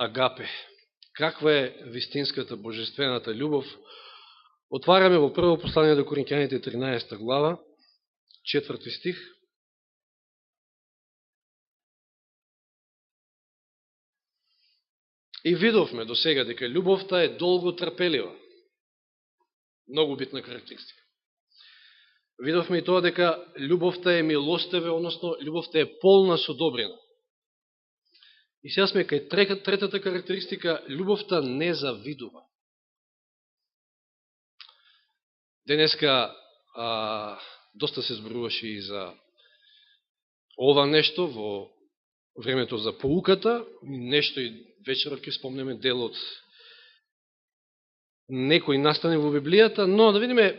агапе. Каква е вистинската божествената љубов? Отвараме во прво послание до Коринќаните 13 глава, 4 стих. И видовме до сега дека љубовта е долго трпелива. Многу битна карактеристика. Видовме и тоа дека љубовта е милостиве, односно љубовта е полна со добрина. И сега сме кај третата карактеристика, љубовта не завидува. Денеска доста се зборуваше и за ова нешто во времето за поуката, нешто и вечерот ќе спомнеме дел од некои настани во Библијата, но да видиме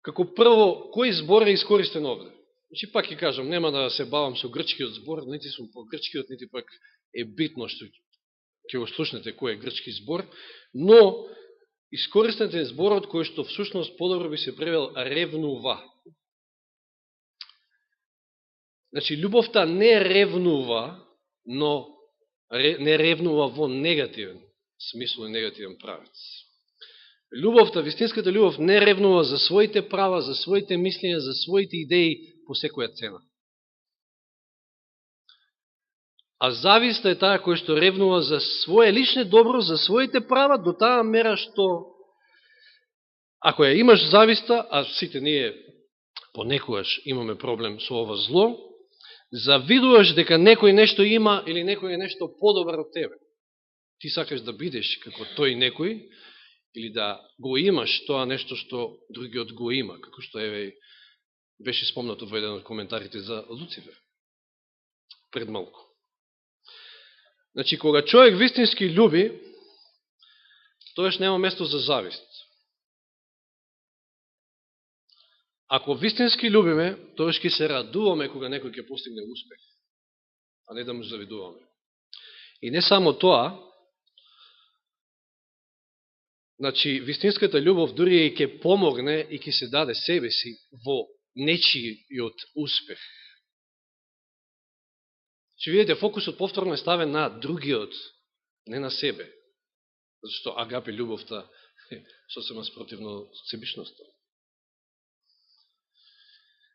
како прво кој збор е искористен овде. Значи пак ќе кажам, нема да се бавам со грчкиот збор, нити сум по грчкиот, нити пак е битно што ќе го слушнете кој е грчки збор, но искористен е зборот кој што всушност подобро би се превел ревнува. Значи, љубовта не ревнува, но не ревнува во негативен смисол и негативен правец. Љубовта, вистинската љубов не ревнува за своите права, за своите мислења, за своите идеи по секоја цена. А зависта е таа која што ревнува за своје личне добро, за своите права, до таа мера што ако ја имаш зависта, а сите ние понекогаш имаме проблем со ова зло, завидуваш дека некој нешто има или некој е нешто подобар од тебе. Ти сакаш да бидеш како тој некој или да го имаш тоа нешто што другиот го има, како што беше спомнато во еден од коментарите за Луцифер пред малку. Значи, кога човек вистински љуби, тоаш нема место за завист. Ако вистински љубиме, тоаш ќе се радуваме кога некој ќе постигне успех, а не да му завидуваме. И не само тоа, значи, вистинската љубов дури и ќе помогне и ќе се даде себе си во нечијот успех. Че видите, фокусот повторно е ставен на другиот, не на себе. Зашто агапе љубовта е сосема спротивно себичноста.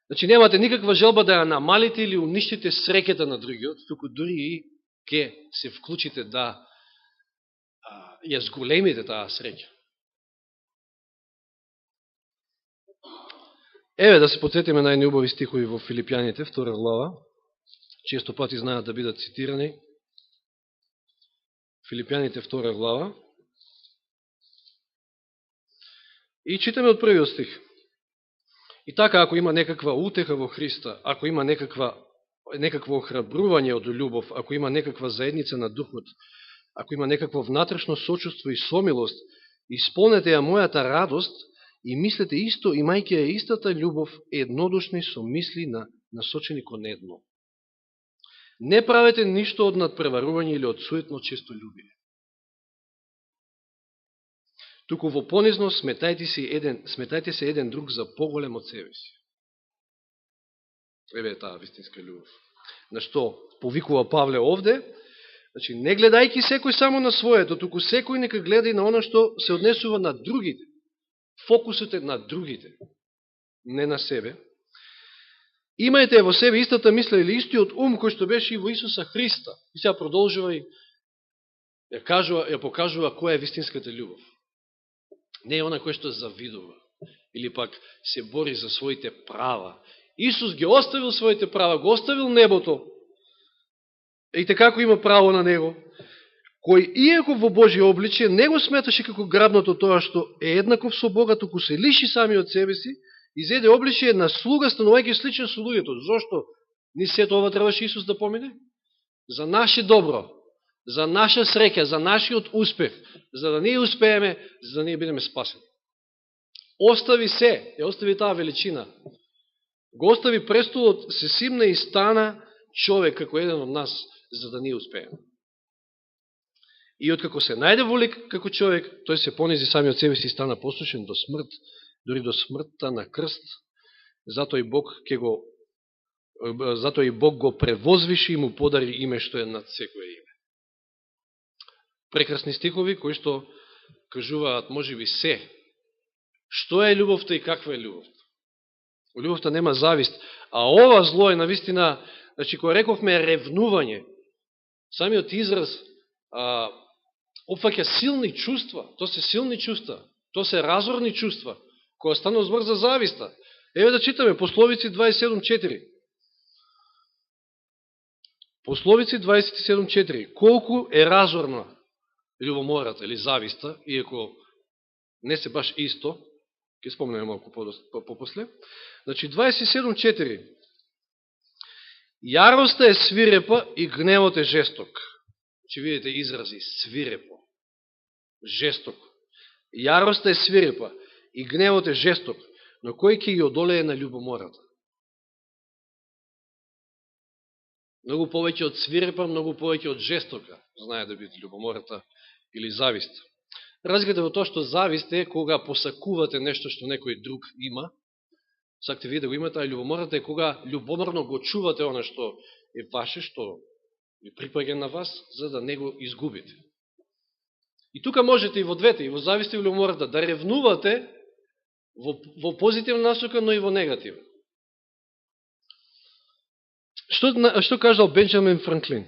Значи, немате никаква желба да ја намалите или уништите среќата на другиот, туку дури и ќе се вклучите да ја зголемите таа среќа. Еве да се подсетиме најубави стихови во Филипјаните, 2 глава, често пати знаат да бидат цитирани. Филипјаните 2 глава. И читаме од првиот стих. И така, ако има некаква утеха во Христа, ако има некакво охрабрување од љубов, ако има некаква заедница на духот, ако има некакво внатрешно сочувство и сомилост, исполнете ја мојата радост и мислете исто, имајќи ја истата љубов, еднодушни со мисли насочени кон едно. Не правете ништо од надпреварување или од суетно честолюбие. Туку во понизност сметајте се еден друг за поголем од себе си. Еве е таа вистинска љубов. На што повикува Павле овде? Значи, не гледајки секој само на своето, туку секој нека гледа и на оно што се однесува на другите. Фокусот е на другите, не на себе. Имајте во себе истата мисла или истиот ум кој што беше и во Исуса Христа. И сега продолжува и ја покажува која е вистинската љубов. Не е она кој што завидува или пак се бори за своите права. Исус ги оставил своите права, го оставил небото. И така како има право на него, кој иако во Божие обличие не го сметаше како грабното тоа што е еднаков со Бога, туку се лиши сами од себе си, изеде обличие на слуга, станувајќи сличен со луѓето. Зошто? Ни сето ова требаше Исус да помине? За наше добро, за наша среќа, за нашиот успех, за да ние успееме, за да ние бидеме спасени. Остави се, ја остави таа величина. Го остави престолот, се симна и стана човек како еден од нас, за да ние успееме. И откако се најде во лик како човек, тој се понизи сами од себе си и стана послушен до смрт, дори до смртта на крст, затоа и Бог го превозвиши и му подари име што е над секое име. прекрасни стихови кои што кажуваат можеби се. Што е љубовта и каква е љубовта? У љубовта нема завист, а ова зло е навистина, значи кога рековме ревнување, самиот израз опфаќа силни чувства, то се силни чувства, то се разорни чувства, кога станува збор за зависта. Еве да читаме Пословици 27.4. Пословици 27.4. Колку е разорна љубомората или зависта, иако не се баш исто, ќе спомнеме малку попосле. Значи 27.4. Јароста е свирепа и гневот е жесток. Че видите изрази свирепо, жестоко. Јароста е свирепа и гневот е жесток, но кој ќе ги одолее на љубомората? Многу повеќе од свирепа, многу повеќе од жестока знае да биде љубомората или завист. Разликата во тоа што завист е кога посакувате нешто што некој друг има, сакате вие да го имате, а љубомората е кога љубоморно го чувате она што е ваше, што ви припаѓа на вас, за да не го изгубите. И тука можете и во двете, и во завист и во љубомората, да ревнувате во позитивна насока, но и во негативна. Што кажал Бенџамин Франклин?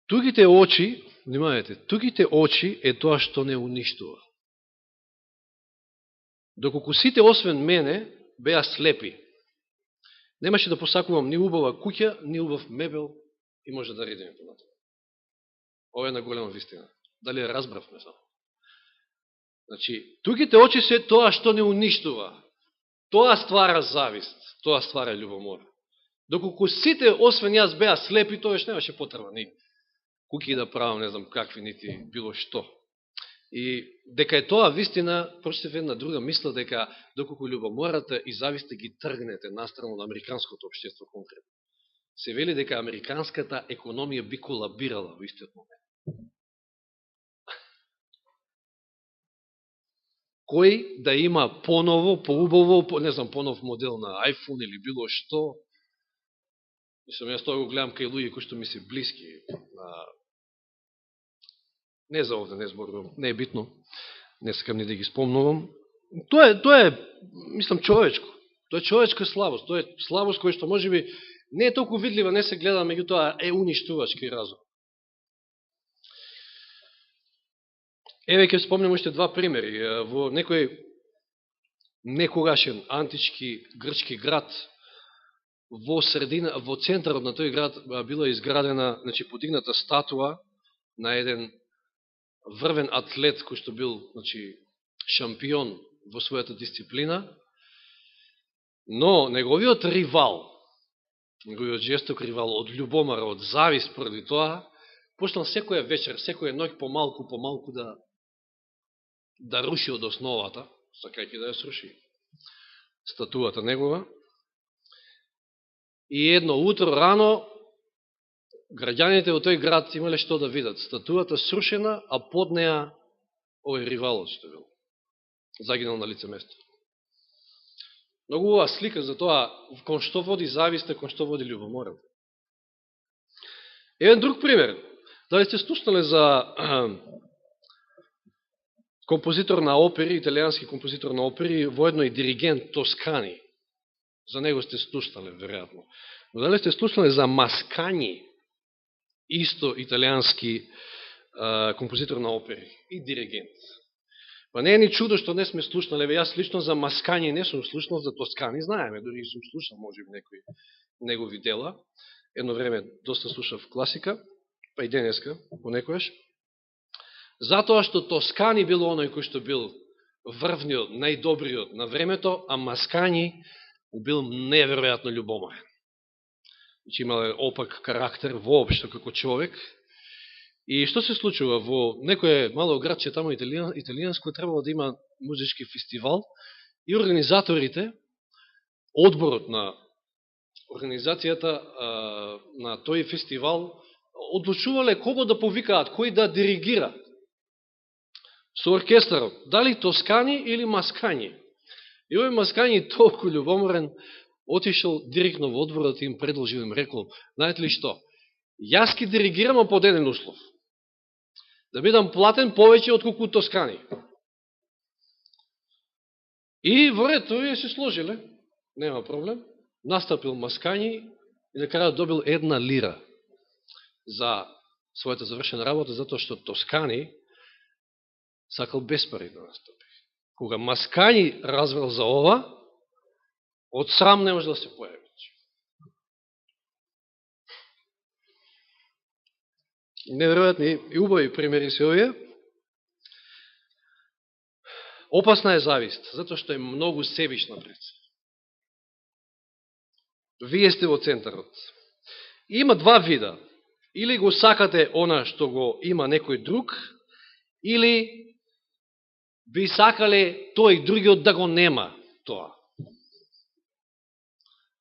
Тугите очи, внимавајте, тугите очи е тоа што не уништува. Доколку сите освен мене беа слепи, немаше да посакувам ни убава куќа, ни убав мебел и може да редиме понатаму. Ова е на голема вистина. Дали ја разбравме само? Значи, тугите очи се тоа што не уништува. Тоа ствара завист, тоа ствара љубомора. Доколку сите освен јас беа слепи, тоа немаше потреба ни куки да правам, не знам какви, нити било што. И дека е тоа вистина, прочитав една друга мисла, дека доколку љубомората и зависта ги тргнете настрано на американското општество конкретно, се вели дека американската економија би колабирала во истиот момент. Кој да има поново, поубаво, не знам, понов модел на iPhone или било што, мислам, јас тоа го гледам кај луѓе кои што ми се блиски. Не за овде, не зборувам, не е битно, не сакам ни да ги спомнувам. Тоа е, мислам, човечко. Тоа е човечка слабост. Тоа е слабост која што можеби не е толку видлива, не се гледа, меѓутоа е уништувачки разум. Еве ќе спомнем уште два примери. Во некој некогашен антички грчки град, во центарот на тој град била изградена, значи подигната статуа на еден врвен атлет кој што бил, значи, шампион во својата дисциплина, но неговиот ривал, неговиот жесток ривал од љубомора, од завист поради тоа, почнал секоја вечер, секоја ноќ помалку да руши од основата, сакајќи да ја сруши статуата негова. И едно утро рано граѓаните во тој град имале што да видат. Статуата срушена, а под неа овој ривалот што бил загинал на лице место. Многу убава слика за тоа кон што води зависта, кон што води љубомората. Еден друг пример. Дали сте слушнале за композитор на опери, италијански композитор на опери, воедно и диригент Тоскани. За него сте слушнале, веројатно. Но дали сте слушнале за Маскани, исто италијански композитор на опери и диригент? Па не е ни чудо што не сме слушнале, јас лично за Маскани не сум слушнал, за Тоскани знаеме, дори сум слушнал можеби некои негови дела. Едно време доста слушав класика, па и денеска, понекојаш. Затоа што Тоскани бил оној кој што бил врвниот, најдобриот на времето, а Маскани бил неверојатно љубоморен. Значи имал опак карактер воопшто како човек. И што се случува? Во некој мало градче тамо италијанско требало да има музички фестивал и организаторите, одборот на организацијата на тој фестивал одлучувале кого да повикаат, кој да диригира со оркестарот, дали Тоскани или Маскани. И овој Маскани толку љубоморен отишел директно во одборот и им предложил, им рекол, знаете ли што, Јас ки диригирам под еден услов. Да бидам платен повеќе отколку Тоскани. И во ред, тој се сложиле, нема проблем. Настапил Маскањи и на крајот добил 1 лира за својата завршена работа, затоа што Тоскани сакал без пари да настапи. Кога Маскањи развел за ова, од срам не може да се појави. Неверојатни и убави примери се овие. Опасна е завист, затоа што е многу себична пред се. Вие сте во центарот. Има 2 вида. Или го сакате она што го има некој друг, или би сакале тој другиот да го нема тоа.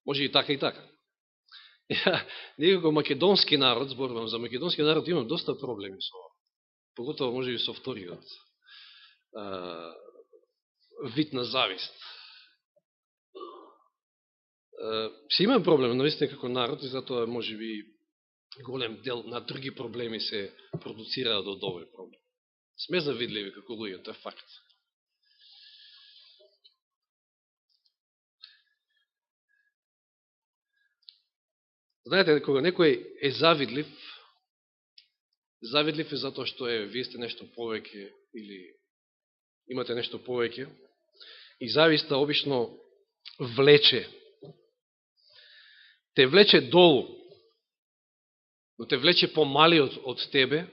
Може и така и така. Ние како македонски народ, зборувам за македонски народ, имам доста проблеми со ова. Поготово може и со вториот вид на завист. Се имам проблем, наистина како народ, и затоа може би голем дел на други проблеми се продуцираат од овој проблем. Сме завидливи како луѓе, тоа е факт. Знаете, кога некој е завидлив е затоа што вие сте нешто повеќе или имате нешто повеќе, и зависта обично влече. Те влече долу, но те влече помалиот од тебе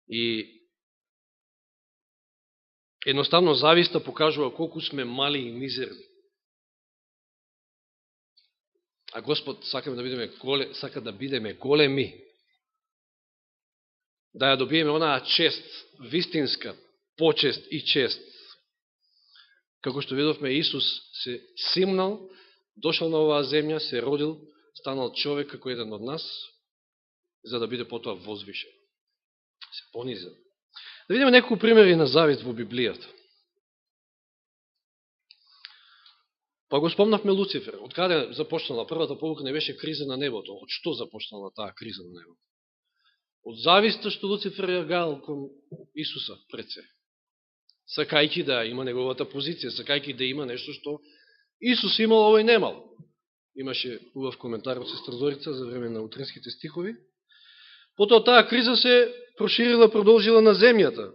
и едноставно зависта покажува колку сме мали и мизерни. А Господ сака да бидеме големи, да ја добиеме онаа чест, вистинска почест и чест. Како што видовме, Исус се симнал, дошол на оваа земја, се родил, станал човек како еден од нас, за да биде потоа возвишен. Се понизил. Да видиме неколку примери на завист во Библијата. Па го спомнавме Луцифер. Од каде започнала? Првата полука не беше криза на небото. Од што започнала таа криза на небото? Од зависта што Луцифер ја гаал кон Исуса пред се. Сакајќи да има неговата позиција, сакајќи да има нешто што Исус имал, овој немал. Имаше убав коментар од сестра Зорица за време на утринските стихови. Потоа таа криза се проширила, продолжила на земјата.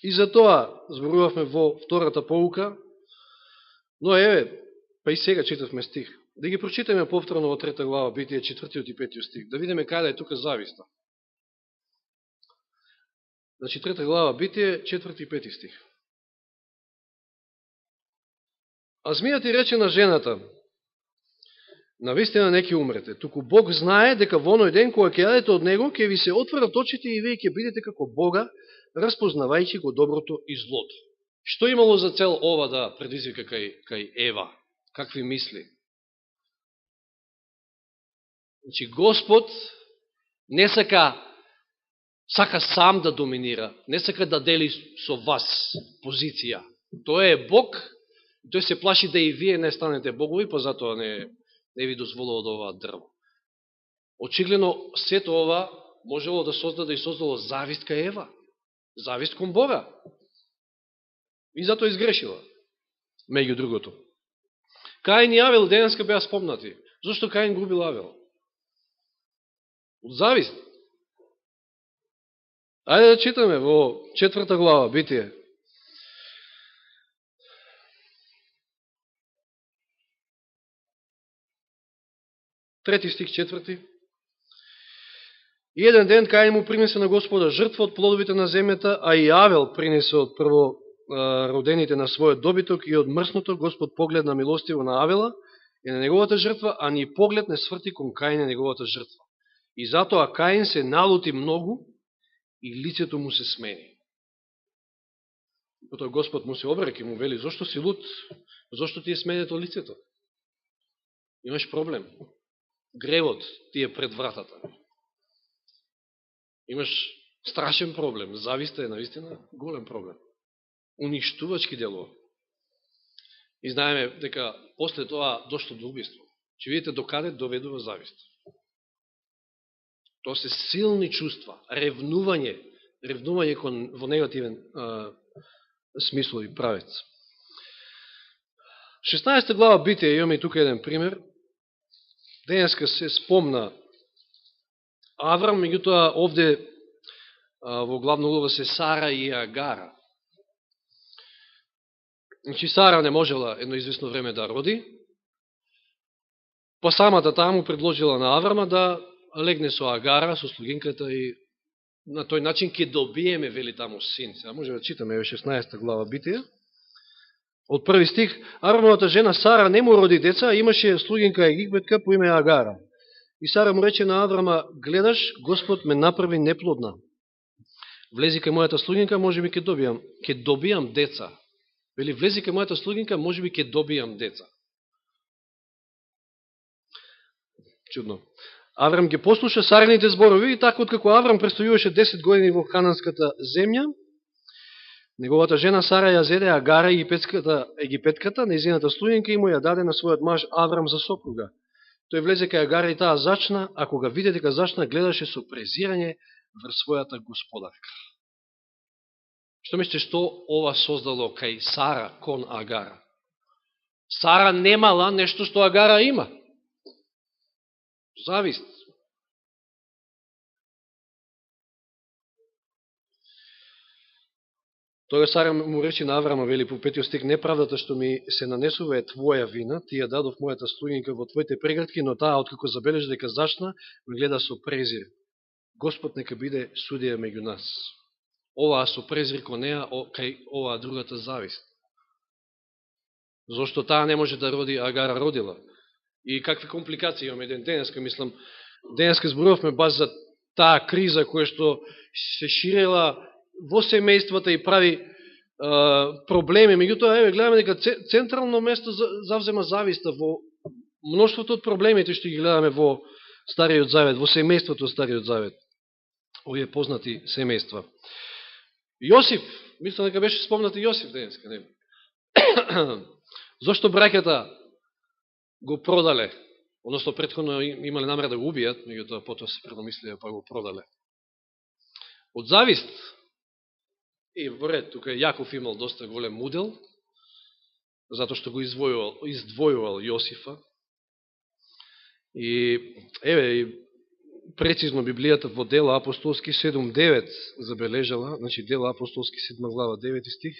И затоа зборувавме во втората полука. Но еве, па и сега читавме стих. Да ги прочитаме повторно во 3 глава Битие 4 и 5 стих. Да видиме каде е тука зависта. Значи 3 глава Битие 4 и 5 стих. А змијата и рече на жената: навистина не ќе умрете, туку Бог знае дека во оној ден кога ќе јадете од него, ќе ви се отворат очите и вие ќе бидете како Бога, распознавајќи го доброто и злото. Што имало за цел ова да предизвика кај Ева? Какви мисли? Значи, Господ не сака сам да доминира, не сака да дели со вас позиција. Тој е Бог, тој се плаши да и вие не станете богови, па затоа не ви дозволува да ова дрво. Очигледно, сето ова можело да создаде и создало завист кај Ева. Завист кон Бога. И затоа изгрешила, меѓу другото. Каин и Авел денеска беа спомнати. Зошто Каин губил Авел? Од завист. Ајде да читаме во 4 глава Битие. Трети стих, 4. И еден ден Каин му принесе на Господа жртва од плодовите на земјата, а и Авел принесе од прво родените на својот добиток, и од мрсното Господ погледна милостиво на Авела и на неговата жртва, а ни поглед не сврти кон Каин и неговата жртва. И затоа Каин се налути многу и лицето му се смени. Потоа Господ му се обраќа и му вели: зошто си лут? Зошто ти е сменето лицето? Имаш проблем. Гревот ти е пред вратата. Имаш страшен проблем. Зависта е навистина голем проблем. Уништувачки делува. И знаеме дека после тоа дошло до убиство. Че видите докаде доведува завист. Тоа се силни чувства, ревнување во негативен смисло и правец. 16 глава Битие, имаме и тука еден пример. Денеска се спомна Аврам, меѓутоа овде во главна улога се Сара и Агара. Значи Сара не можела едно известно време да роди, па самата таа му предложила на Аврама да легне со Агара, со слугинката и на тој начин ќе добиеме, вели таму, син. Сега може да читаме 16 глава Битие. Од први стих, Аврамовата жена Сара не му роди деца, а имаше слугинка египетка по име Агара. И Сара му рече на Аврама, гледаш, Господ ме направи неплодна. Влези кај мојата слугинка, може би ќе добијам деца. Вели, влези кај мојата слугинка, може би ќе добијам деца. Чудно. Аврам ги послуша Сарините зборови и така откако Аврам престојуваше 10 години во хананската земја, неговата жена Сара ја зеде Агара египетката, нејзината слугинка, и му ја даде на својот маж Аврам за сопруга. Тој влезе кај Агара и таа зачна, а кога виде дека зачна, гледаше со презирање врз својата господарка. Што мислите што ова создало кај Сара кон Агара? Сара немала нешто што Агара има. Завист. Тога Сара му рече на Аврама, вели по 5 стих, неправдата што ми се нанесува е твоја вина, ти ја дадов мојата слугинка во твоите прегратки, но таа, откако забележи дека зачна, ме гледа со презир. Господ нека биде судија меѓу нас. Оваа со презир кон неа, кај оваа другата завист. Зошто таа не може да роди, Агара родила. И какви компликации имаме денеска, мислам, денеска зборувавме баш за таа криза која што се ширела во семејствата и прави проблеми. Меѓутоа, еве, гледаме дека централно место завзема зависта во мноштвото од проблемите што ги гледаме во Стариот Завет, во семејството од Стариот Завет. Овие познати семејства. Јосиф, мислам дека беше спомнати Јосиф денеска, не? Зошто браќата го продале, односно претходно имале намера да го убијат, меѓутоа потоа се предомислија па го продале. Од завист, и во ред, тука Јаков имал доста голем удел, затоа што го издвојувал Јосифа. И еве, прецизно Библијата во Дела апостолски 7.9 забележала, значи Дела апостолски 7 глава 9 стих.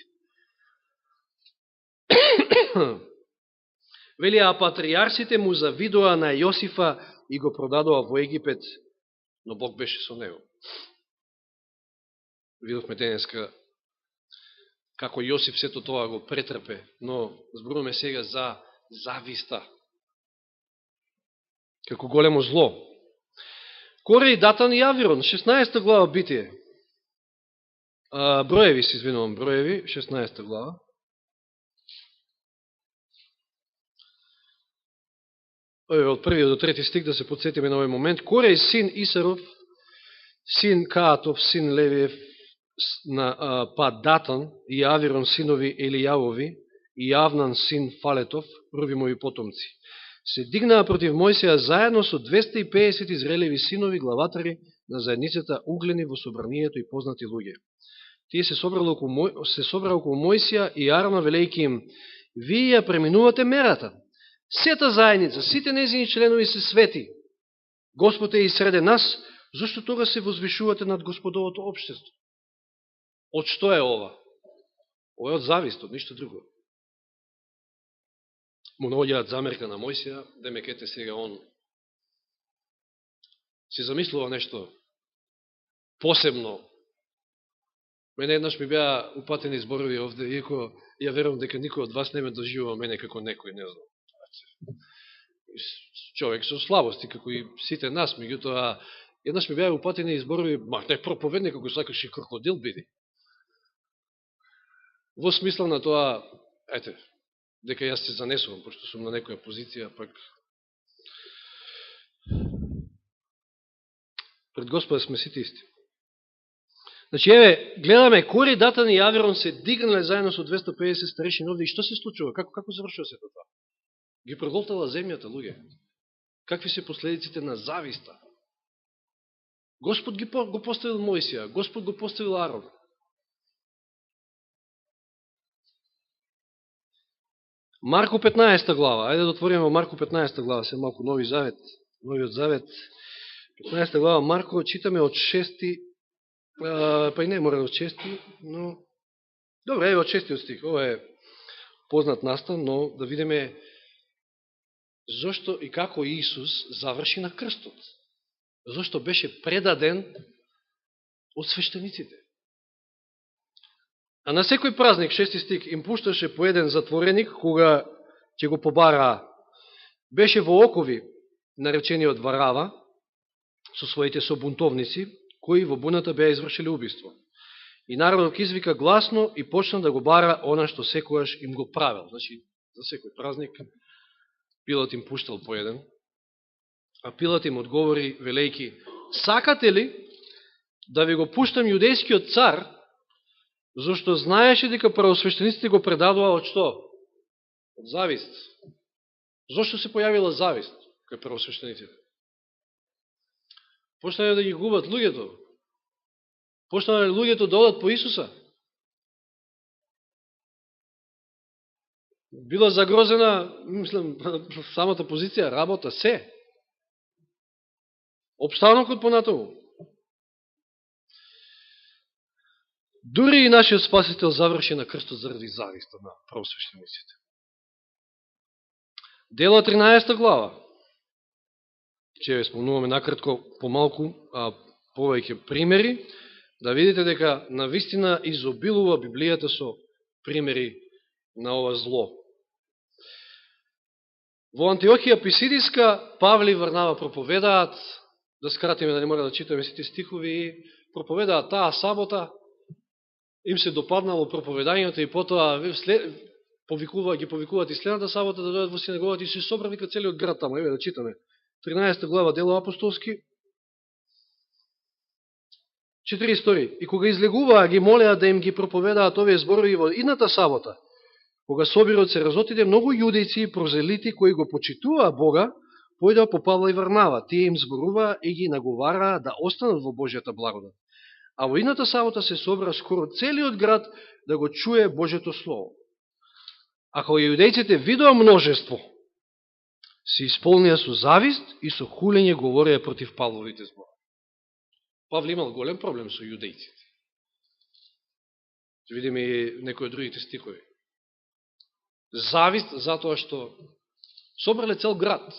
Вели, а патриарсите му завидоа на Јосифа и го продадоа во Египет, но Бог беше со него. Видовме денеска како Јосиф сето тоа го претрпе, но зборуваме сега за зависта. Како големо зло. Коре и Датан и Авирон, 16 глава Битие. Броеви, се извинувам, Броеви, 16 глава. Од првиот до трети стих да се подсетиме на овој момент. Коре син Исаров, син Каатов, син Левиев, па Датан и Авирон синови Елијавови и Јавнан син Фалетов, Рувимови потомци, се дигнаа против Мојсија заедно со 250 израелеви синови, главатари на заедницата, углени во собранието и познати луѓе. Тие се собраа околу Мојсија и Арона, велејки им, вие ја преминувате мерата. Сета заедница, сите незини членови се свети. Господ е и среде нас, зашто тога се возвишувате над Господовото општество? Од што е ова? Ова е од завист, од ништо друго. Му наоѓаат замерка на Мојсија, демекете сега он си замислува нешто посебно. Мене еднаш ми беа упатени зборови овде, иако ја верувам дека никој од вас не ме доживува мене како некој, не знам. Човек со слабости, како и сите нас, меѓутоа, еднаш ми беа упатени зборови, не проповедник, како сакаш и крокодил биди. Во смисла на тоа, дека јас се занесувам, пошто сум на некоја позиција, пак пред Господа сме сите исти. Значи, еве, гледаме, Кори, Датан и Авирон се дигнале заедно со 250 старешини овде, и што се случува? Како завршува се тоа? Ги проголтала земјата, луѓе. Какви се последиците на зависта? Господ го поставил Мојсија, Господ го поставил Арон. Марко 15 глава, ајде да отвориме Марко 15 глава, се малку Нови Завет, Новиот Завет, 15 глава Марко, читаме од 6, па и не мора од 6, но добре, од 6 стих, ова е познат настан, но да видиме зошто и како Исус заврши на крстот. Зошто беше предаден од свештениците. А на секој празник, 6 стих, им пушташе по еден затвореник, кога ќе го побараа. Беше во окови, наречениот Варава, со своите собунтовници, кои во буната беа извршили убиство. И народот извика гласно и почна да го бара она што секојаш им го правил. Значи, за секој празник Пилат им пуштал по еден, а Пилат им одговори, велејки, сакате ли да ви го пуштам јудејскиот цар, зашто знаеше дека првосвештениците го предадува од што? Од завист. Зошто се појавила завист кај првосвештениците? Почнале да ги губат луѓето. Почнале луѓето да одат по Исуса. Била загрозена, мислам, самата позиција, работа, се. Обстанокот понатаму. Дури и нашиот Спасител заврши на крстот заради зависта на првосвештениците. Дела 13 глава. Че ве спомнуваме накратко помалку, а повеќе примери, да видите дека навистина изобилува Библијата со примери на ова зло. Во Антиохија Писидиска Павле и Варнава проповедаат, да скратиме да не мора да читаме сите стихови, проповедаат таа сабота, им се допаднало проповедањето и потоа ги повикуваат и следната сабота да дојдат во синагогата и се собра вика целиот град таму. Еве да читаме. 13 глава Дело апостолски. 42. И кога излегуваа, ги молеа да им ги проповедаат овие зборови во идната сабота. Кога собирот се разотиде, многу јудејци и прозелити кои го почитуваа Бога, појдоа по Павла и Варнава. Тие им зборуваа и ги наговараа да останат во Божјата благодат. А во идната сабота се собра скоро целиот град да го чуе Божјето Слово. А кога јудејците видоа множество, се исполнија со завист и со хулење говореа против Павловите зборови. Павле имал голем проблем со јудејците. Ќе видиме и некои од другите стихови. Завист затоа што собрале цел град.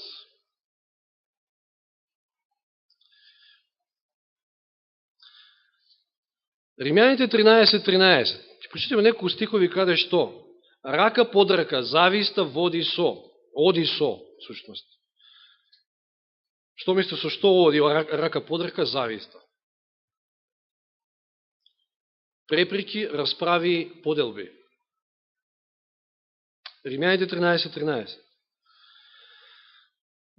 Римјаните 13.13. Ќе прочитаме неколку стихови каде што рака под рака, зависта оди со, сушност. Што мислите со што оди рака под рака, зависта? Преприки, расправи, поделби. Римјаните 13.13.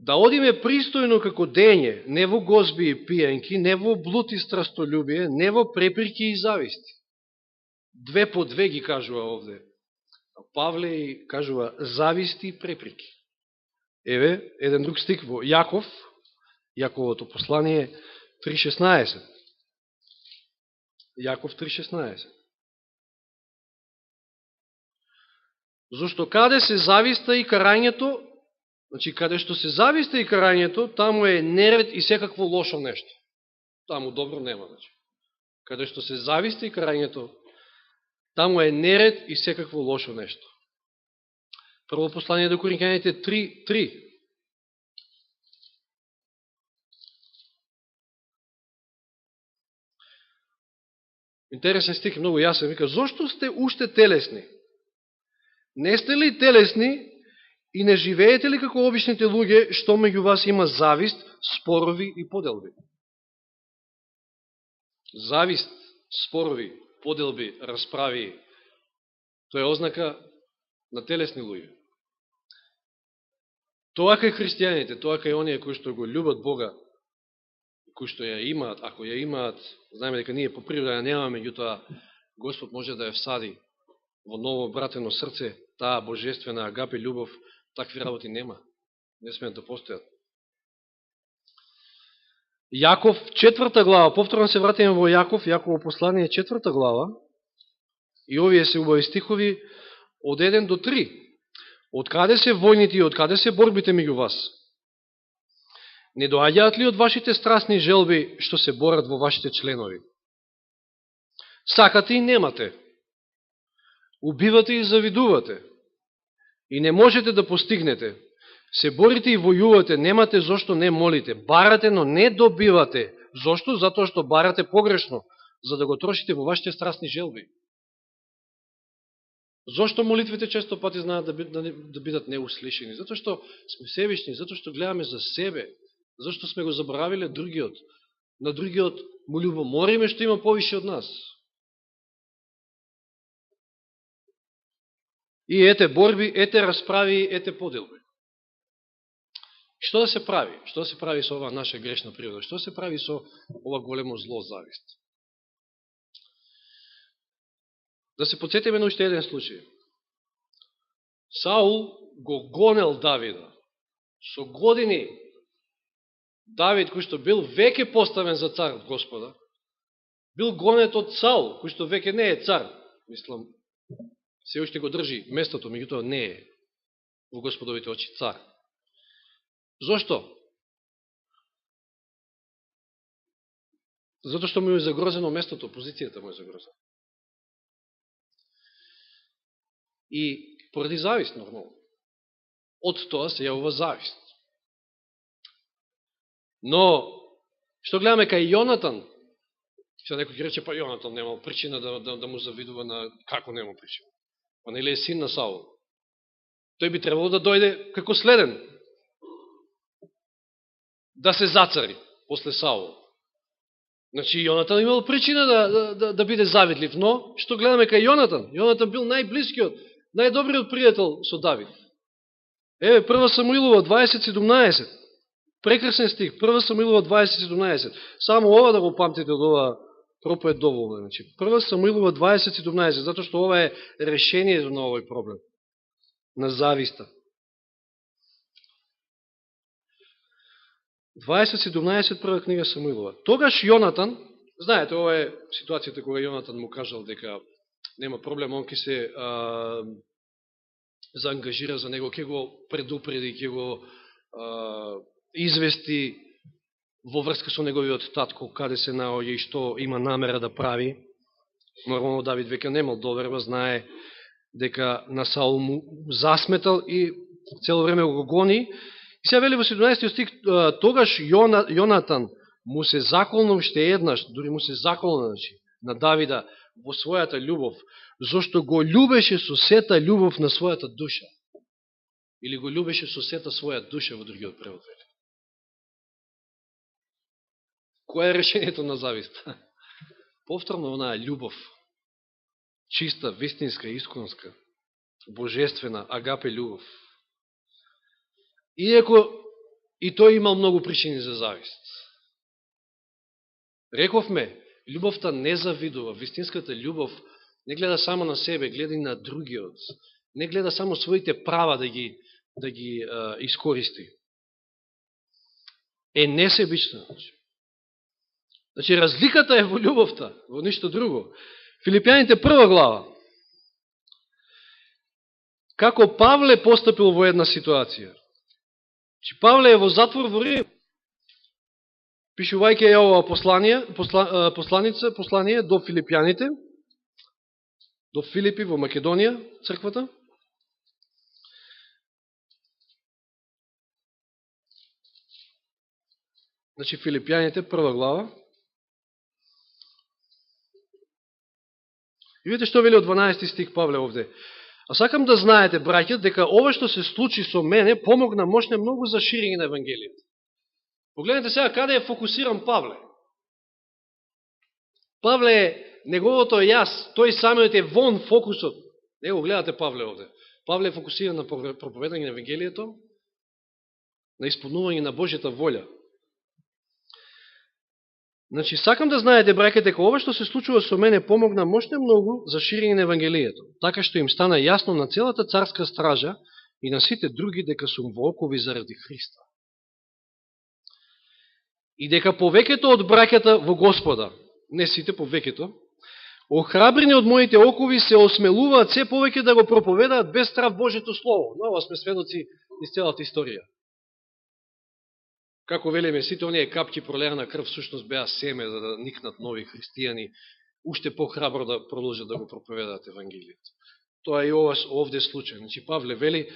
Да одиме пристојно како дење, не во гозби и пијанки, не во блуд и страстолюбие, не во преприки и зависти. 2 по 2 ги кажува овде. Павле кажува зависти и преприки. Еве, еден друг стик во Јаковото послание 3.16. Јаков 3.16. Зошто каде се зависта и карањето, значи каде што се зависта и карањето, таму е неред и секакво лошо нешто. Таму добро нема, значи. Каде што се зависта и карањето, таму е неред и секакво лошо нешто. Прво послание до Коринќаните 3.3. Интересен стих, многу јасен, вика, зошто сте уште телесни? Не сте ли телесни и не живеете ли како обичните луѓе, што меѓу вас има завист, спорови и поделби? Завист, спорови, поделби, расправи, тоа е ознака на телесни луѓе. Тоа кај христијаните, тоа кај оние кои што го љубат Бога, кои што ја имаат, ако ја имаат, знаеме дека ние по природа ја немаме, меѓутоа Господ може да ја всади во ново братено срце, таа божествена агапе, љубов, такви работи нема. Не смеат да постојат. Јаков, 4 глава, повторно се вратиме во Јаков, Јаково послание, 4 глава, и овие се убави стихови од 1 до 3. Од каде се војните и од каде се борбите меѓу вас? Не доаѓаат ли од вашите страстни желби што се борат во вашите членови? Сакате и немате. Убивате и завидувате. И не можете да постигнете. Се борите и војувате, немате зошто не молите. Барате, но не добивате. Зошто? Затоа што барате погрешно, за да го трошите во вашите страстни желби. Зошто молитвите често пати знаат да бидат неуслишени? Затоа што сме себични, затоа што гледаме за себе, зашто сме го заборавиле другиот. На другиот му љубомориме што има повише од нас. И ете борби, ете расправи, ете поделби. Што да се прави? Што да се прави со оваа наша грешна природа? Што да се прави со ова големо зло, завист? Да се подсетиме на уште еден случај. Саул го гонел Давида. Со години Давид, кој што бил веќе поставен за цар од Господа, бил гонет од Саул, кој што веќе не е цар. Мислам, се уште го држи местото, меѓутоа не е во Господовите очи цар. Зошто? Зато што му е загрозено местото, позицијата му е загрозена. И поради завист, нормално. Од тоа се јавува завист. Но, што гледаме кај Јонатан, сега некој ќе рече, па Јонатан немал причина да му завидува на... Како немал причина? Па нели е син на Саул? Тој би требало да дојде како следен, да се зацари после Саул. Значи, Јонатан имал причина да биде завидлив, но, што гледаме кај Јонатан? Јонатан бил најблискиот, најдобриот пријател со Давид. Еве, 1 Самуилова 20:17. Прекрасен стих, 1 Самуилова 20:17. Само ова да го памтите од ова проповед доволно. Значи, 1 Самуилова 20:17, затоа што ова е решението на овој проблем, на зависта. 20:17, прва книга Самуилова. Тогаш Јонатан, знаете, ова е ситуацијата кога Јонатан му кажал дека нема проблем, он ќе се заангажира за него, ќе го предупреди, ќе го извести во врска со неговиот татко, каде се наоѓа и што има намера да прави. Нормално Давид веќе немал доверба, знае дека на Саул му засметал и цело време го гони. И сега вели во 17 стих, тогаш Јонатан му се заколна уште еднаш, дури му се заколна, значи, на Давида во својата љубов, зашто го љубеше со сета љубов на својата душа. Или го љубеше со сета своја душа во другиот превод. Која е решението на завист? Повторно онаа љубов, чиста, вистинска, исконска, божествена, агапе љубов. Иако и тој имал многу причини за завист. Рековме, љубовта не завидува, вистинската љубов не гледа само на себе, гледа и на другиот. Не гледа само своите права да ги искористи. Е несебична. Значи, разликата е во љубовта, во ништо друго. Филипјаните 1 глава. Како Павле постапил во една ситуација. Че Павле е во затвор во Рим. Пишувајќи ја ова послание до филипјаните, до Филипи во Македонија, црквата. Значи Филипјаните, 1 глава. И видите што вели од 12 стих Павле овде. А сакам да знаете, браќа, дека ова што се случи со мене помогна мощне многу за ширење на Евангелието. Погледнете сега каде е фокусиран Павле. Павле е неговото јас, тој самиот е вон фокусот. Не го гледате Павле овде. Павле е фокусиран на проповедање на Евангелието, на исполнување на Божјата волја. Значи, сакам да знаете, браќа, дека ова што се случува со мене помогна мощне многу за ширење на Евангелието, така што им стана јасно на целата царска стража и на сите други дека сум во окови заради Христа. и дека повеќето од браќата во Господа, не сите, повеќето, охрабрени од моите окови, се осмелуваат се повеќе да го проповедаат без страв Божето Слово. Но ова сме сведоци из целата историја. Како велиме, сите оние капки пролеана крв всушност беа семе за да никнат нови христијани, уште похрабро да продолжат да го проповедаат Евангелието. Тоа е и овде случај. Значи Павле вели,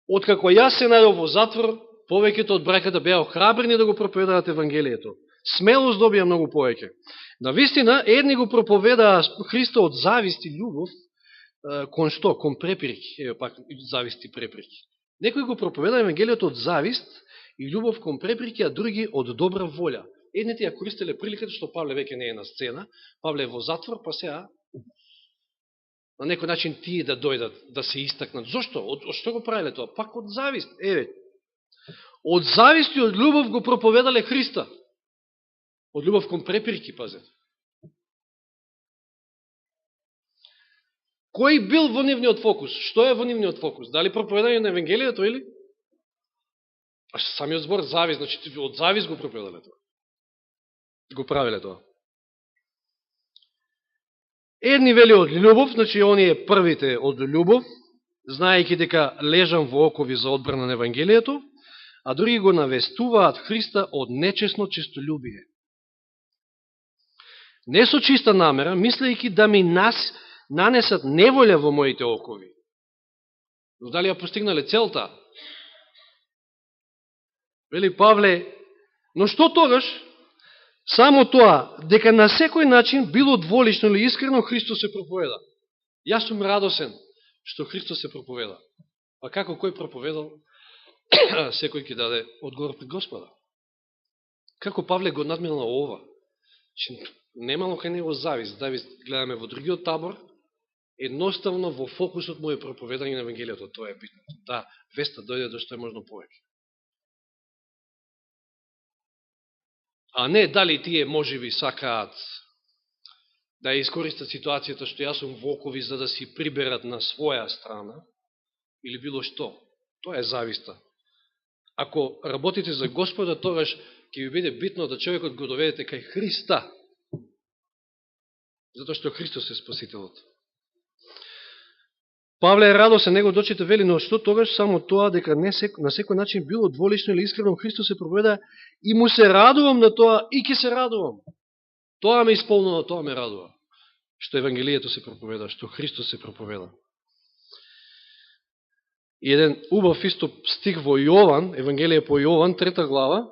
откако јас се најдов во затвор, повеќето од браќата беа охрабрени да го проповедаат Евангелието. Смелост добија многу повеќе. На вистина, едни го проповедаа Христа од завист и љубов, кон што? Кон препирки. Ево пак, завист и препирки. Некои го проповедаа Евангелието од завист и љубов кон препирки, а други од добра волја. Едните ја користеле приликата што Павле веќе не е на сцена, Павле е во затвор, па сега на некој начин тие да дојдат, да се истакнат. Зошто? Од што го правиле тоа? Пак од завист. Еве, од завист и од љубов го проповедале Христа. Од љубов кон препирки, пазете. Кој бил во нивниот фокус? Што е во нивниот фокус? Дали проповедање на Евангелието или? А самиот збор завист, значи од завист го проповедале тоа. Го правиле тоа. Едни вели од љубов, значи оние првите од љубов, знаејќи дека лежам во окови за одбрана на Евангелието, а други го навестуваат Христа од нечесно честолюбие. Не со чиста намера, мислејќи да ми нанесат неволја во моите окови. Но дали ја постигнале целта? Вели Павле, но што тогаш? Само тоа, дека на секој начин, било дволично или искрено, Христос се проповеда. Јас сум радосен што Христос се проповеда. А како кој проповедал? Секој ќе даде одговор пред Господа. Како Павле го надминал ова? Немало кај него завист. Завист гледаме во другиот табор, едноставно во фокусот му е проповедање на Евангелието. Тоа е битно. Да, веста дојде до што е можно повеќе. А не дали тие можеби сакаат да искористат ситуацијата што јас сум во окови за да си приберат на своја страна или било што. Тоа е зависта. Ако работите за Господа, тогаш ќе ви биде битно да човекот го доведете кај Христа. Затоа што Христос е Спасителот. Павле е радосен, него дочита вели, но што тогаш само тоа дека на секој начин било дволично или искрено Христос се проповеда и му се радувам на тоа и ќе се радувам. Тоа ме исполнува, тоа ме радува. Што Евангелието се проповеда, што Христос се проповеда. И еден убав исто стих во Јован, Евангелие по Јован, 3 глава.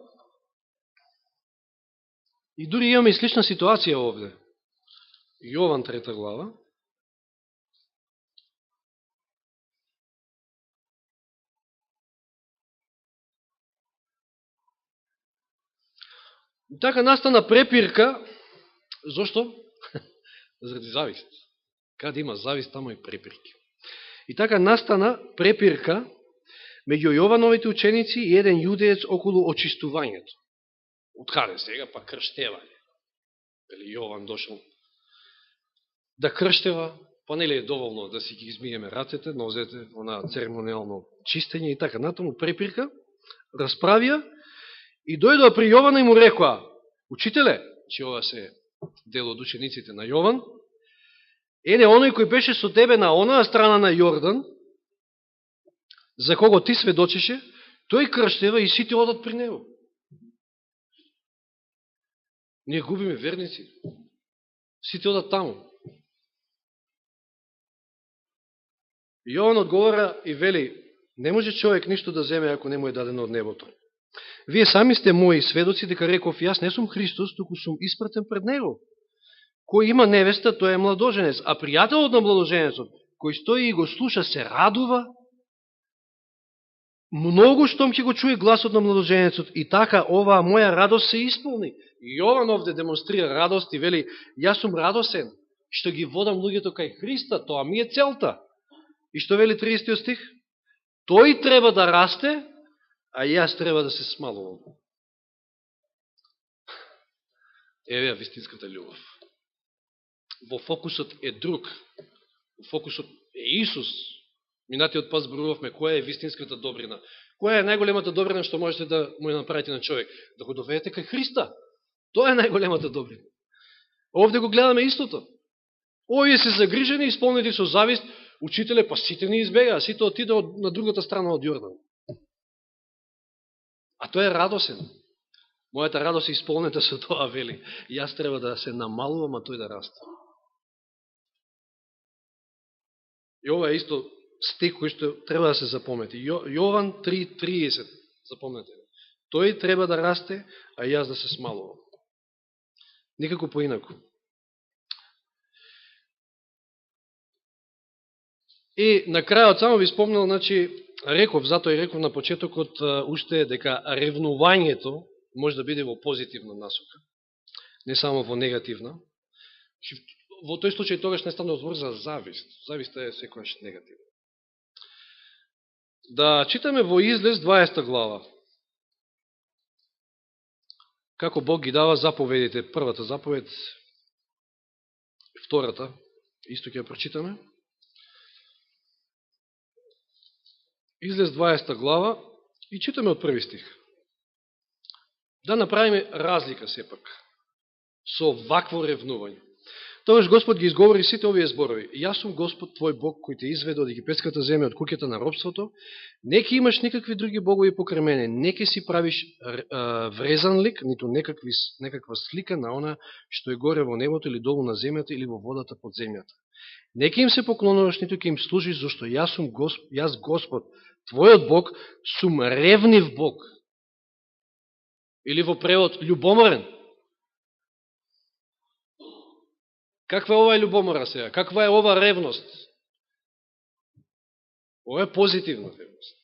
И дури имаме и слична ситуација овде. Јован 3 глава. И така настана препирка. Зошто? Заради завист. Каде има завист, тамо и препирки. И така настана препирка меѓу Јовановите ученици и еден јудеец околу очистувањето. Од каде сега? Па крштевање. Или Јован дошол да крштева, па нели е доволно да си ги измиеме рацете, нозете, она церемониално чистење и така натаму препирка, расправија и дојдоа при Јована и му рекоа: учителе, че ова се дел од учениците на Јован, ене оној кој беше со тебе на онаа страна на Јордан, за кого ти сведочеше, тој крштева и сите одат при него. Ние губиме верници. Сите одат таму. Јован одговора и вели: не може човек ништо да земе ако не му е дадено од небото. Вие сами сте мои сведоци дека реков: јас не сум Христос, туку сум испратен пред него. Кој има невеста, тој е младоженец, а пријателот на младоженецот, кој стои и го слуша, се радува многу штом ќе го чуе гласот на младоженецот, и така оваа моја радост се исполни. И Јован овде демонстрира радост и вели: јас сум радосен што ги водам луѓето кај Христа, тоа ми е целта. И што вели 30 стих? Тој треба да расте, а јас треба да се смалувам. Еве ја вистинската љубов. Во фокусот е друг. Во фокусот е Исус. Минатиот пат зборувавме која е вистинската добрина. Која е најголемата добрина што можете да му направите на човек? Да го доведете кај Христа. Тоа е најголемата добрина. Овде го гледаме истото. Овие се загрижени, исполнети со завист, учителе, па сите не избегаа, сите отиде на другата страна од Јордан. А тој е радосен. Мојата радост е исполнета со тоа, вели. Јас треба да се намалувам, а тој да расте. И ова е исто стих кој што треба да се запомети. Јован 3:30, запомнете. Тој треба да расте, а јас да се смалувам. Никако поинако. И на крајот само ви спомнал, значи, реков, затоа и реков на почетокот уште дека ревнувањето може да биде во позитивна насока, не само во негативна. Во тој случај тогаш не стане збор за завист. Зависта е секојаш негативна. Да читаме во Излез 20 глава. Како Бог ги дава заповедите. Првата заповед, втората, исто ќе ја прочитаме. Излез 20 глава и читаме од први стих. Да направиме разлика сепак со вакво ревнување. Тогаш Господ ги изговори сите овие зборови. Јас сум Господ твој Бог, кој те изведе од египетската земја, од куќата на робството. Не ќе имаш никакви други богови покрај мене. Не ќе си правиш врезан лик, ниту некаква слика на она што е горе во небото или долу на земјата или во водата под земјата. Не ќе им се поклонуваш, ниту ќе им служиш, зашто јас сум јас Господ, твојот Бог, сум ревнив Бог. Или во превод, љубоморен. Каква е ова љубомора сега? Каква е ова ревност? Ова е позитивна ревност.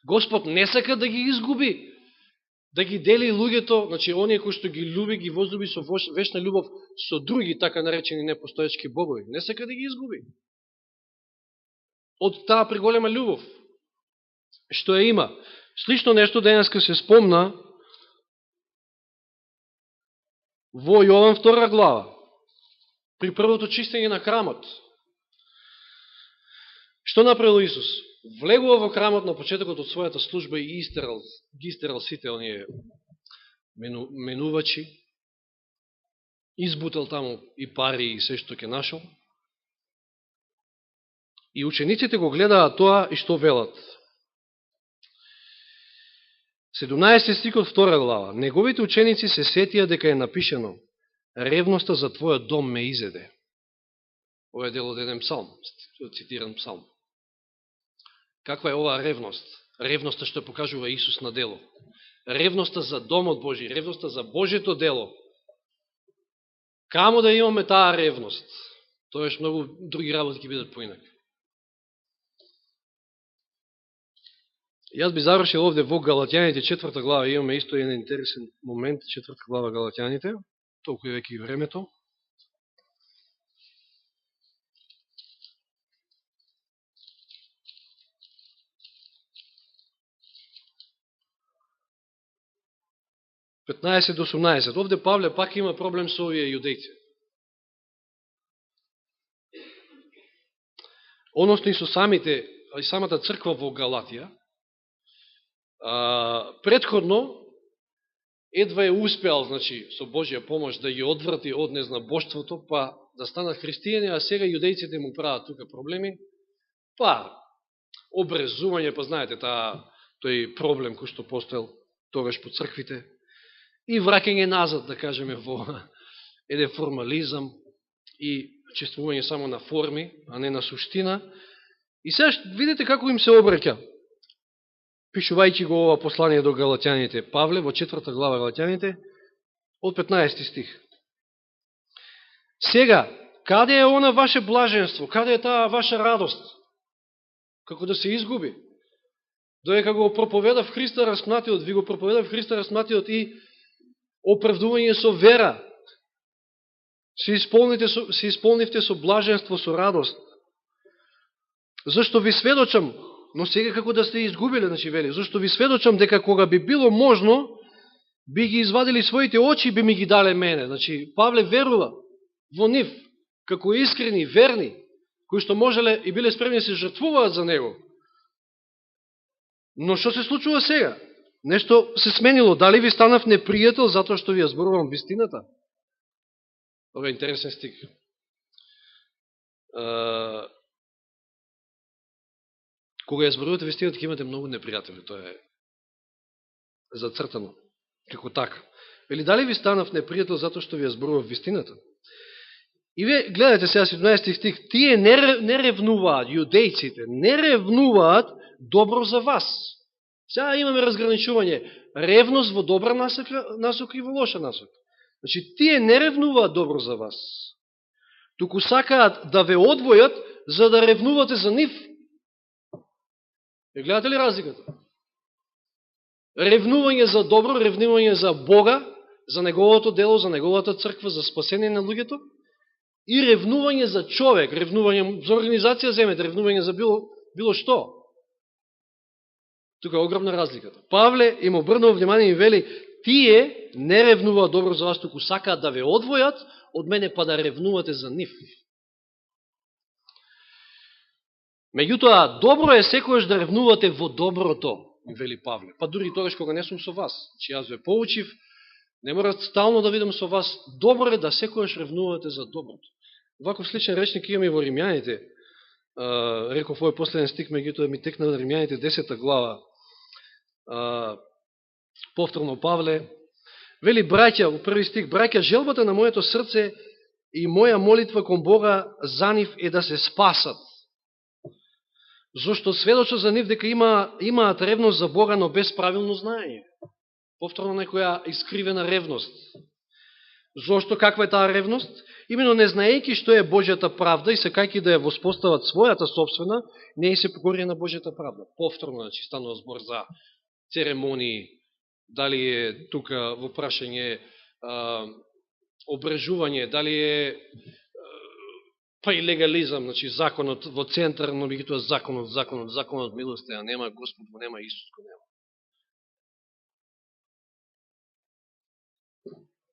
Господ не сака да ги изгуби, да ги дели луѓето, значи оние кои што ги люби, ги возлюби со вечна љубов со други, така наречени непостоечки богови. Не сака да ги изгуби. Од таа преголема љубов, што ја има. Слично нешто денеска се спомна во Јован 2 глава. При првото чистење на храмот. Што направил Исус? Влегува во храмот на почетокот од својата служба и ги истерал сите оние менувачи, избутал таму и пари и се што ќе нашол. И учениците го гледаат тоа и што велат. 17 стих од 2 глава. Неговите ученици се сетија дека е напишено: ревноста за твојот дом ме изеде. Ова е дел од еден псалм, цитиран псалм. Каква е оваа ревност? Ревноста што покажува Исус на дело. Ревноста за домот Божи, ревноста за Божето дело. Камо да имаме таа ревност? Тоеш многу други работи ќе бидат поинак. Јас би завршил овде во Галатјаните 4 глава, имаме исто еден интересен момент, 4 глава Галатјаните. Толку е веќе и времето. (15 до 18). Овде Павле пак има проблем со овие јудејци. Односно и со самата црква во Галатија. Предходно едва е успеал, значи, со Божја помош да ги одврати од незнабоштвото, па да станат христијани, а сега јудејците му прават тука проблеми, па обрезување, па знаете, тој проблем кој што постоел тогаш по црквите, и враќање назад, да кажеме, во еден формализам и чествување само на форми, а не на суштина. И сега видите како им се обраќа, пишувајќи го ова послание до Галатјаните, Павле во 4 глава Галатјаните, од 15 стих. Сега, каде е она ваше блаженство? Каде е таа ваша радост? Како да се изгуби? Додека го проповедав Христа распнатиот, ви го проповедав Христа распнатиот и оправдување со вера. Се исполнивте со блаженство, со радост. Зашто ви сведочам, но сега како да сте изгубили, значи вели, зашто ви сведочам дека кога би било можно, би ги извадили своите очи и би ми ги дале мене. Значи, Павле верува во нив, како искрени, верни, кои што можеле и биле спремни да се жртвуваат за него. Но што се случува сега? Нешто се сменило. Дали ви станав непријател затоа што ви ја зборувам вистината? Ова е интересен стих. Кога ја зборувате вистината, ќе имате многу непријатели. Тоа е зацртано. Како така. Вели, дали ви станав непријател затоа што ви ја зборував вистината? И вие гледате сега 17 стих, тие не ревнуваат, јудејците, не ревнуваат добро за вас. Сега имаме разграничување, ревност во добра насока и во лоша насока. Значи, тие не ревнуваат добро за вас, туку сакаат да ве одвојат за да ревнувате за нив. Гледате ли разликата? Ревнување за добро, ревнување за Бога, за Неговото дело, за Неговата црква, за спасение на луѓето, и ревнување за човек, ревнување за организација, земете, ревнување за било што. Тука е огромна разликата. Павле им обрнува внимание и вели, тие не ревнуваат добро за вас, туку сакаат да ве одвојат од мене, па да ревнувате за нив. Меѓутоа, добро е секојаш да ревнувате во доброто, вели Павле. Па дури тогаш кога не сум со вас, че јас ве поучив, не мора стално да видам со вас, добро е да секојаш ревнувате за доброто. Ваков сличен речник имаме и во Римјаните. Реков овој последен стих, меѓутоа ми текна на Римјаните 10 глава. Повторно Павле вели, браќа, во први стих, браќа, желбата на моето срце и моја молитва кон Бога за нив е да се спасат. Зошто сведочат за нив дека имаат ревност за Бога, но без правилно знаење. Повторно некоја искривена ревност. Зошто, каква е таа ревност? Имено не знаејќи што е Божјата правда и сакајќи да ја воспостават својата собствена, не и се покорија на Божјата правда. Повторно, значи, станува збор за церемонии, дали е тука во прашање обрежување, дали е па и легализам, значи законот во центар, но меѓутоа законот милост, а нема Господ, нема Исус, нема.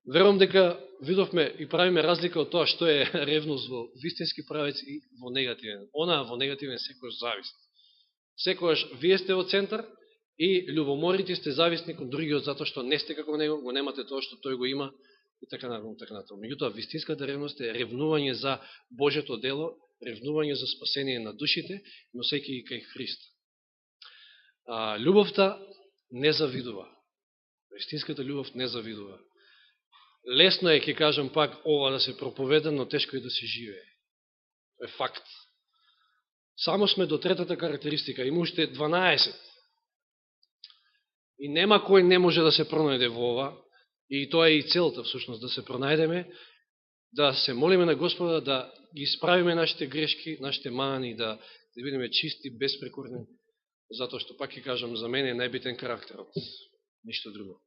Верувам дека видовме и правиме разлика од тоа што е ревност во вистински правец и во негативен. Она во негативен секојаш завист. Секојаш вие сте во центар и љубоморите сте зависни кон другиот затоа што не сте како него, го немате тоа што тој го има и така натаму, така натаму. Меѓутоа вистинската ревност е ревнување за Божјото дело, ревнување за спасение на душите, носејќи ги кај Христа. Љубовта не завидува. Вистинската љубов не завидува. Лесно е, ќе кажам пак, ова да се проповеда, но тешко е да се живее. Е факт. Само сме до третата карактеристика, има уште 12. И нема кој не може да се пронајде во ова, и тоа е и целта, всушност, да се пронајдеме, да се молиме на Господа, да ги исправиме нашите грешки, нашите мани, да бидеме чисти, безпрекорни, затоа што, пак ќе кажам, за мене е најбитен карактерот, ништо друго.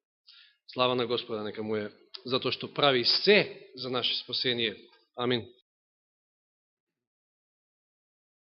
Слава на Господа, нека му е, затоа што прави се за наше спасение. Амин.